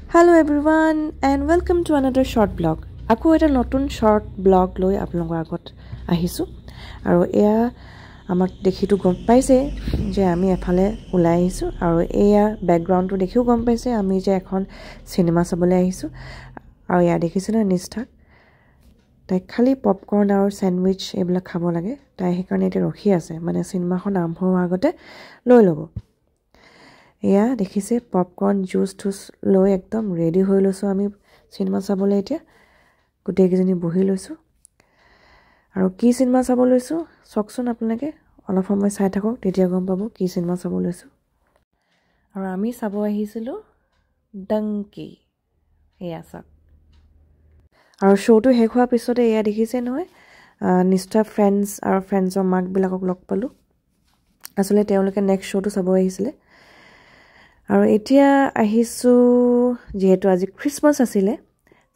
Hello everyone and welcome to another short blog. Aku eta notun short blog loi apnalogor agot ahisu aru eya amak dekhitu gom paise je ami efale ulai ahisu aru eya background tu dekhiu gom paise ami je ekhon cinema sabole ahisu aru ya dekhisena Nisthak tai khali popcorn aru sandwich ebla khabo lage tai hekarne ete rokhi ase mane cinema khon arambho agote loi lobo এয়া দেখিছে popcorn juice টুস লৈ একদম ready হৈ লৈছো আমি cinema চাবলৈ এতিয়া গোটেই কেজনী বহি লৈছো আৰু কি সিনেমা চাব লৈছো চকচোন আপোনালোকে অলপ সময় চাই থাকক তেতিয়া গম পাব কি সিনেমা চাব লৈছো আৰু আমি চাব আহিছিলো ডংকি এয়া চাওক আৰু শোটো শেষ হোৱাৰ পিছতে এয়া দেখিছে নহয় নিষ্ঠা ফ্ৰেন্ডছ আৰু ফ্ৰেন্ডছৰ মাক বিলাকক লগ পালো আসলে তেওঁলোকে নেক্সট শোটো চাব আহিছিলে আৰু এতিয়া আহিছো যেহেতু আজি ক্ৰিসমাস আছিল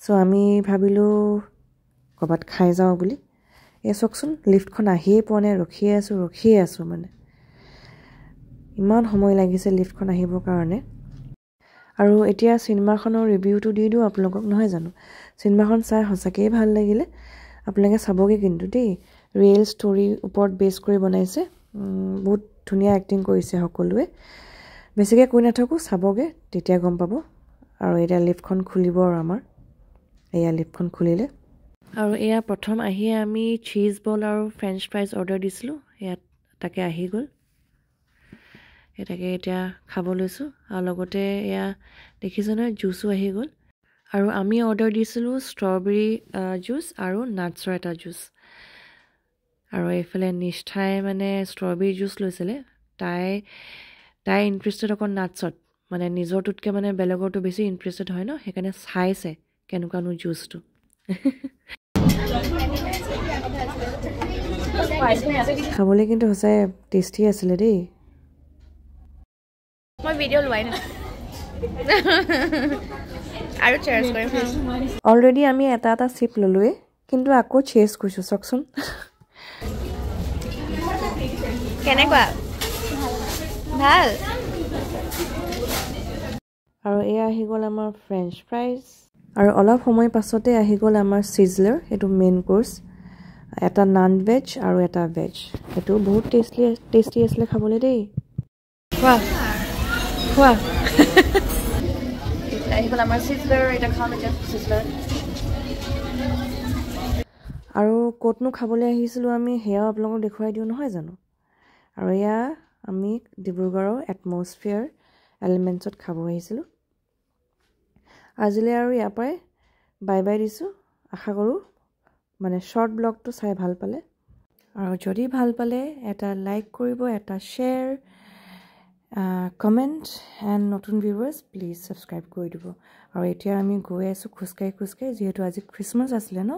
সো আমি ভাবিলো কবাত খাই যাও বুলি এ চকচোন লিফটখন আহিয়ে পনে ৰখি আছো মানে ইমান সময় লাগিছে লিফটখন আহিবৰ কাৰণে আৰু এতিয়া সিনেমাখনৰ ৰিভিউটো দি দিও আপোনালোকক নহয় জানো সিনেমাখন চাই হসাকে ভাল লাগিলে আপোনালোকে চাবগে কিন্তু দেই ৰিয়েল ষ্টৰী ওপৰত বেছ কৰি বনাইছে বহুত ধুনীয়া এক্টিং কৰিছে সকলোৱে বেছিকে কৈ নাথাকো চাবগে তেতিয়া গম পাব আৰু এটা লিফটখন খুলিব আৰু আমাৰ এয়া লিফটখন খুলিলে আৰু এয়া প্ৰথম আহি আমি চীজ বল আৰু ফ্ৰেঞ্চ ফ্ৰাইজ অৰ্ডাৰ দিছিলো এয়া তাকে আহি গল এটাকে এতিয়া খাব লৈছো আৰু লগতে এয়া দেখিছো না জুসও আহি গল আৰু আমি অৰ্ডাৰ দিছিলো ষ্ট্ৰবেৰী জুস আৰু নাটছৰ এটা জুস আৰু এফালে নিষ্ঠাই মানে ষ্ট্ৰবেৰী জুস লৈছিলে তাই ইন্টাৰেস্টেড অকন নাটছত মানে নিজৰটোতকে মানে বেলেগৰটো বেছি ইন্টাৰেস্টেড হয় ন হেকানে চাইছে কেনেকুৱানো জুসটো খাবলৈ কিন্তু হসাই টেস্টি আছিল দেই মই ভিডিও লৱাই না আৰু চেয়াৰছ কৰিম অলৰেডি আমি এটা চিপ ললোৱে কিন্তু আকৌ চেজ কৰিছো চকচোন কেনেকুৱা ভাল আৰু এয়া আহি গল আমাৰ ফ্ৰেঞ্চ ফ্ৰাইজ আৰু অলপ সময় পাছতে আহি গল আমাৰ সিজলাৰ এটো মেইন কোৰ্স এটা নন ভেজ আৰু এটা ভেজ এটো বহুত টেস্টি আছিল খাবলৈ দেই খোৱা আহি গল আমাৰ সিজলাৰ এটা খাম এতিয়া সিজলাৰ আৰু কোটনো খাবলৈ আহিছিলো আমি হেয়া আপোনালোকক দেখুৱাই দিও নহয় জানো আৰু এয়া আমি ডিব্ৰুগড়ৰ এটমস্ফিয়াৰ এলিমেন্টছত খাব আহিছিলো আজিলে আৰু ইয়াৰ পৰাই বাই বাই দিছো আশা কৰো মানে শৰ্ট ব্লগটো চাই ভাল পালে আৰু যদি ভাল পালে এটা লাইক কৰিব এটা শেয়াৰ কমেন্ট এন্ড নতুন ভিউৱাৰ্স প্লিজ সাবস্ক্ৰাইব কৰি দিব আৰু এতিয়া আমি গৈ আছো খুসকাই যেহেতু আজি ক্ৰিসমাস আছিল ন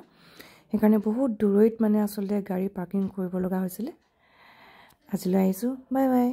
হেকাৰণে বহুত দূৰৈত মানে আসলে গাড়ী পাৰ্কিং কৰিব লগা হৈছিল আজিলৈ আহিছো বাই বাই